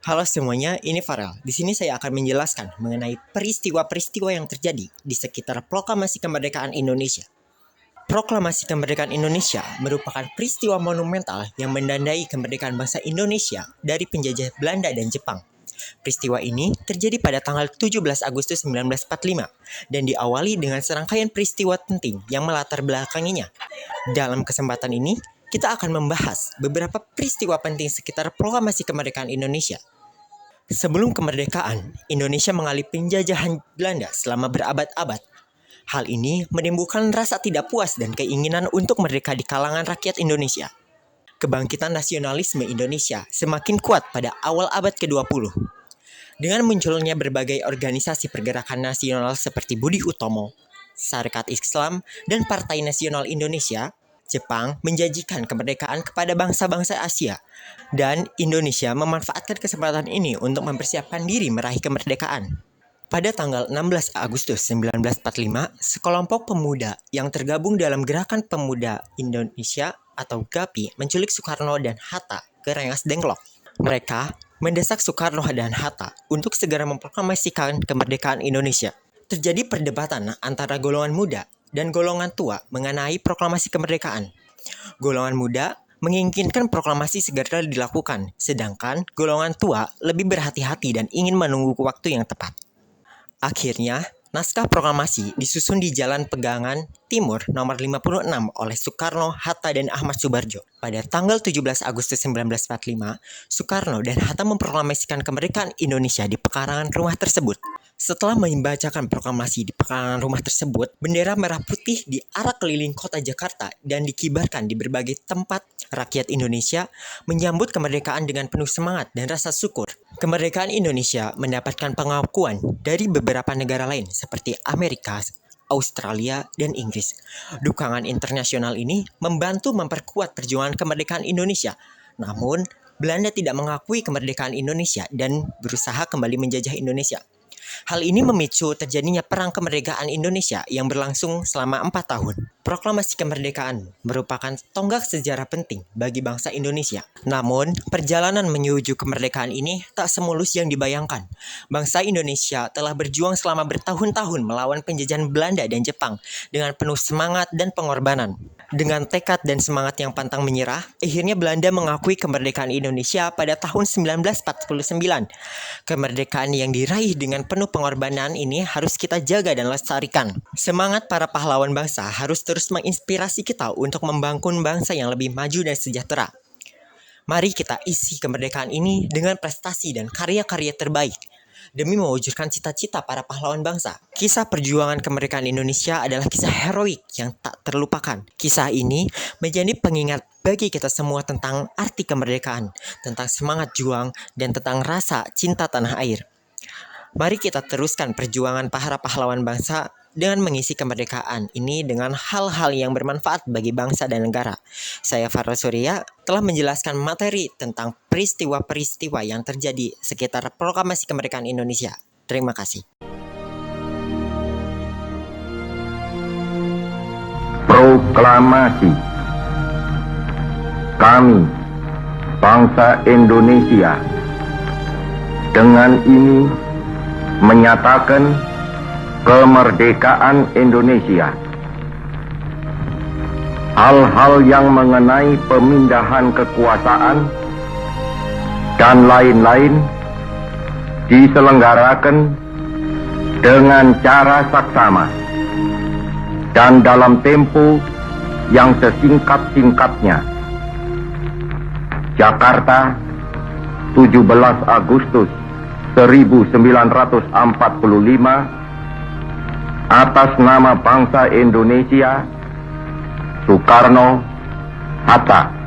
Halo semuanya, ini Farel. Di sini saya akan menjelaskan mengenai peristiwa-peristiwa yang terjadi di sekitar Proklamasi Kemerdekaan Indonesia. Proklamasi Kemerdekaan Indonesia merupakan peristiwa monumental yang menandai kemerdekaan bangsa Indonesia dari penjajah Belanda dan Jepang. Peristiwa ini terjadi pada tanggal 17 Agustus 1945 dan diawali dengan serangkaian peristiwa penting yang melatar belakanginya. Dalam kesempatan ini, kita akan membahas beberapa peristiwa penting sekitar Proklamasi Kemerdekaan Indonesia. Sebelum kemerdekaan, Indonesia mengalami penjajahan Belanda selama berabad-abad. Hal ini menimbulkan rasa tidak puas dan keinginan untuk merdeka di kalangan rakyat Indonesia. Kebangkitan nasionalisme Indonesia semakin kuat pada awal abad ke-20. Dengan munculnya berbagai organisasi pergerakan nasional seperti Budi Utomo, Sarekat Islam, dan Partai Nasional Indonesia, Jepang menjanjikan kemerdekaan kepada bangsa-bangsa Asia, dan Indonesia memanfaatkan kesempatan ini untuk mempersiapkan diri meraih kemerdekaan. Pada tanggal 16 Agustus 1945, sekelompok pemuda yang tergabung dalam Gerakan Pemuda Indonesia atau GAPI menculik Soekarno dan Hatta ke Rengas Dengklok. Mereka mendesak Soekarno dan Hatta untuk segera memproklamasikan kemerdekaan Indonesia. Terjadi perdebatan antara golongan muda dan golongan tua mengenai proklamasi kemerdekaan. Golongan muda menginginkan proklamasi segera dilakukan, sedangkan golongan tua lebih berhati-hati dan ingin menunggu waktu yang tepat. Akhirnya, naskah proklamasi disusun di Jalan Pegangan Timur nomor 56 oleh Soekarno, Hatta, dan Ahmad Subarjo. Pada tanggal 17 Agustus 1945, Soekarno dan Hatta memproklamasikan kemerdekaan Indonesia di pekarangan rumah tersebut. Setelah membacakan proklamasi di pekarangan rumah tersebut, bendera merah putih diarak keliling kota Jakarta dan dikibarkan di berbagai tempat. Rakyat Indonesia menyambut kemerdekaan dengan penuh semangat dan rasa syukur. Kemerdekaan Indonesia mendapatkan pengakuan dari beberapa negara lain seperti Amerika, Australia, dan Inggris. Dukungan internasional ini membantu memperkuat perjuangan kemerdekaan Indonesia. Namun, Belanda tidak mengakui kemerdekaan Indonesia dan berusaha kembali menjajah Indonesia. Hal ini memicu terjadinya Perang Kemerdekaan Indonesia yang berlangsung selama 4 tahun. Proklamasi kemerdekaan merupakan tonggak sejarah penting bagi bangsa Indonesia. Namun, perjalanan menuju kemerdekaan ini tak semulus yang dibayangkan. Bangsa Indonesia telah berjuang selama bertahun-tahun melawan penjajahan Belanda dan Jepang dengan penuh semangat dan pengorbanan. Dengan tekad dan semangat yang pantang menyerah, akhirnya Belanda mengakui kemerdekaan Indonesia pada tahun 1949. Kemerdekaan yang diraih dengan penuh pengorbanan ini harus kita jaga dan lestarikan. Semangat para pahlawan bangsa harus terus menginspirasi kita untuk membangun bangsa yang lebih maju dan sejahtera. Mari kita isi kemerdekaan ini dengan prestasi dan karya-karya terbaik demi mewujudkan cita-cita para pahlawan bangsa. Kisah perjuangan kemerdekaan Indonesia adalah kisah heroik yang tak terlupakan. Kisah ini menjadi pengingat bagi kita semua tentang arti kemerdekaan, tentang semangat juang, dan tentang rasa cinta tanah air. Mari kita teruskan perjuangan para pahlawan bangsa dengan mengisi kemerdekaan ini dengan hal-hal yang bermanfaat bagi bangsa dan negara. Saya Farel Surya telah menjelaskan materi tentang peristiwa-peristiwa yang terjadi sekitar Proklamasi Kemerdekaan Indonesia. Terima kasih. Proklamasi. Kami, bangsa Indonesia, dengan ini menyatakan kemerdekaan Indonesia. Hal-hal yang mengenai pemindahan kekuasaan dan lain-lain diselenggarakan dengan cara saksama dan dalam tempo yang sesingkat-singkatnya. Jakarta, 17 Agustus 1945, atas nama bangsa Indonesia, Soekarno, Hatta.